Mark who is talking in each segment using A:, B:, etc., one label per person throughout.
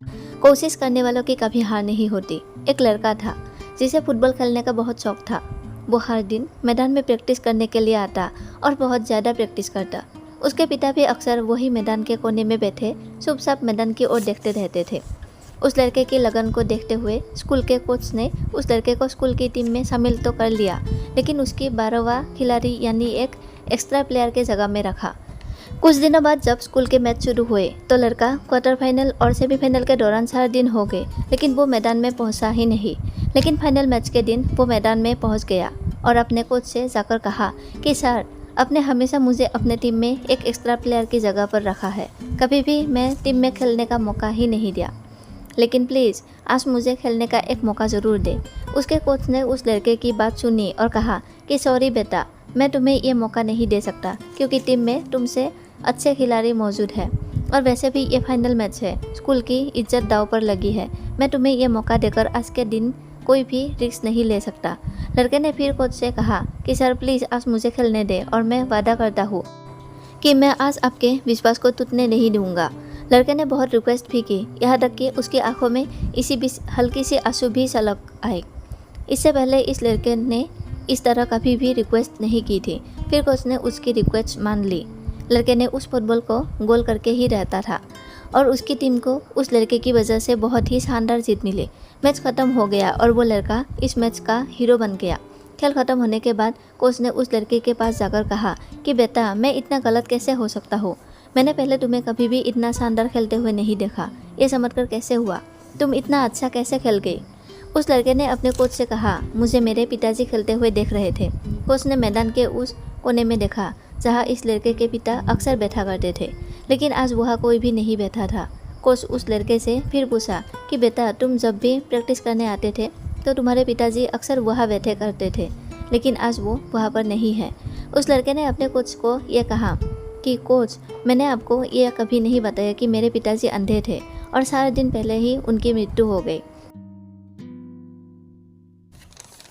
A: कोशिश करने वालों की कभी हार नहीं होती। एक लड़का था जिसे फुटबॉल खेलने का बहुत शौक था। वो हर दिन मैदान में प्रैक्टिस करने के लिए आता और बहुत ज़्यादा प्रैक्टिस करता। उसके पिता भी अक्सर वही मैदान के कोने में बैठे चुपचाप मैदान की ओर देखते रहते थे। उस लड़के की लगन को देखते हुए स्कूल के कोच ने उस लड़के को स्कूल की टीम में शामिल तो कर लिया, लेकिन उसकी 12वां खिलाड़ी यानी एक एक्स्ट्रा प्लेयर की जगह में रखा। कुछ दिनों बाद जब स्कूल के मैच शुरू हुए तो लड़का क्वार्टर फाइनल और सेमीफाइनल के दौरान 4 दिन हो गए, लेकिन वो मैदान में पहुंचा ही नहीं। लेकिन फाइनल मैच के दिन वो मैदान में पहुंच गया और अपने कोच से जाकर कहा कि सर, आपने हमेशा मुझे अपने टीम में एक एक्स्ट्रा प्लेयर की जगह पर रखा है, कभी भी मैं टीम में खेलने का मौका ही नहीं दिया, लेकिन प्लीज़ आज मुझे खेलने का एक मौका ज़रूर दे। उसके कोच ने उस लड़के की बात सुनी और कहा कि सॉरी बेटा, मैं तुम्हें ये मौका नहीं दे सकता क्योंकि टीम में तुमसे अच्छे खिलाड़ी मौजूद है और वैसे भी ये फाइनल मैच है, स्कूल की इज्जत दांव पर लगी है। मैं तुम्हें ये मौका देकर आज के दिन कोई भी रिस्क नहीं ले सकता। लड़के ने फिर कोच से कहा कि सर प्लीज़ आज मुझे खेलने दे और मैं वादा करता हूँ कि मैं आज आपके विश्वास को टूटने नहीं दूंगा। लड़के ने बहुत रिक्वेस्ट भी की, यहाँ तक कि उसकी आंखों में इसी बीच हल्की सी आंसू भी छलक आए। इससे पहले इस लड़के ने इस तरह कभी भी रिक्वेस्ट नहीं की थी। फिर कोच ने उसकी रिक्वेस्ट मान ली। लड़के ने उस फुटबॉल को गोल करके ही रहता था और उसकी टीम को उस लड़के की वजह से बहुत ही शानदार जीत मिली। मैच ख़त्म हो गया और वो लड़का इस मैच का हीरो बन गया। खेल ख़त्म होने के बाद कोच ने उस लड़के के पास जाकर कहा कि बेटा, मैं इतना गलत कैसे हो सकता हूँ? मैंने पहले तुम्हें कभी भी इतना शानदार खेलते हुए नहीं देखा। ये समझकर कैसे हुआ? तुम इतना अच्छा कैसे खेल गई? उस लड़के ने अपने कोच से कहा, मुझे मेरे पिताजी खेलते हुए देख रहे थे। कोच ने मैदान के उस कोने में देखा जहाँ इस लड़के के पिता अक्सर बैठा करते थे, लेकिन आज वहाँ कोई भी नहीं बैठा था। कोच उस लड़के से फिर पूछा कि बेटा, तुम जब भी प्रैक्टिस करने आते थे तो तुम्हारे पिताजी अक्सर वहाँ बैठे करते थे, लेकिन आज वो वहाँ पर नहीं है। उस लड़के ने अपने कोच को यह कहा कि कोच, मैंने आपको यह कभी नहीं बताया कि मेरे पिताजी अंधे थे और 4 दिन पहले ही उनकी मृत्यु हो गई।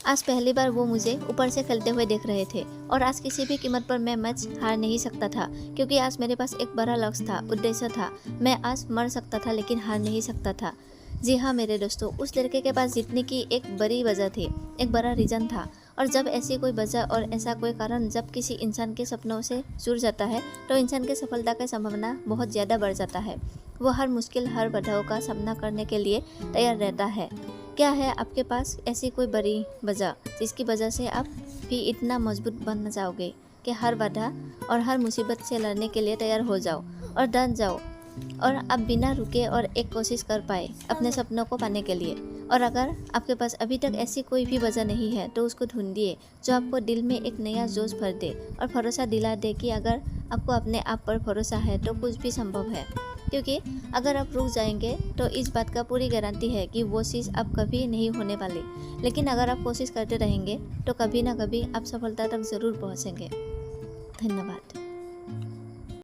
A: आज पहली बार वो मुझे ऊपर से खेलते हुए देख रहे थे और आज किसी भी कीमत पर मैं मैच हार नहीं सकता था, क्योंकि आज मेरे पास एक बड़ा लक्ष्य था, उद्देश्य था। मैं आज मर सकता था लेकिन हार नहीं सकता था। जी हाँ मेरे दोस्तों, उस लड़के के पास जीतने की एक बड़ी वजह थी, एक बड़ा रीज़न था। और जब ऐसी कोई वजह और ऐसा कोई कारण जब किसी इंसान के सपनों से जुड़ जाता है तो इंसान की सफलता की संभावना बहुत ज़्यादा बढ़ जाता है। वो हर मुश्किल, हर बाधाओं का सामना करने के लिए तैयार रहता है। क्या है आपके पास ऐसी कोई बड़ी वजह जिसकी वजह से आप भी इतना मजबूत बनना चाहोगे कि हर बाधा और हर मुसीबत से लड़ने के लिए तैयार हो जाओ और डट जाओ और आप बिना रुके और एक कोशिश कर पाए अपने सपनों को पाने के लिए? और अगर आपके पास अभी तक ऐसी कोई भी वजह नहीं है तो उसको ढूंढिए जो आपको दिल में एक नया जोश भर दे और भरोसा दिला दे कि अगर आपको अपने आप पर भरोसा है तो कुछ भी संभव है। क्योंकि अगर आप रुक जाएंगे तो इस बात का पूरी गारंटी है कि वो चीज़ अब कभी नहीं होने वाली, लेकिन अगर आप कोशिश करते रहेंगे तो कभी ना कभी आप सफलता तक ज़रूर पहुँचेंगे। धन्यवाद।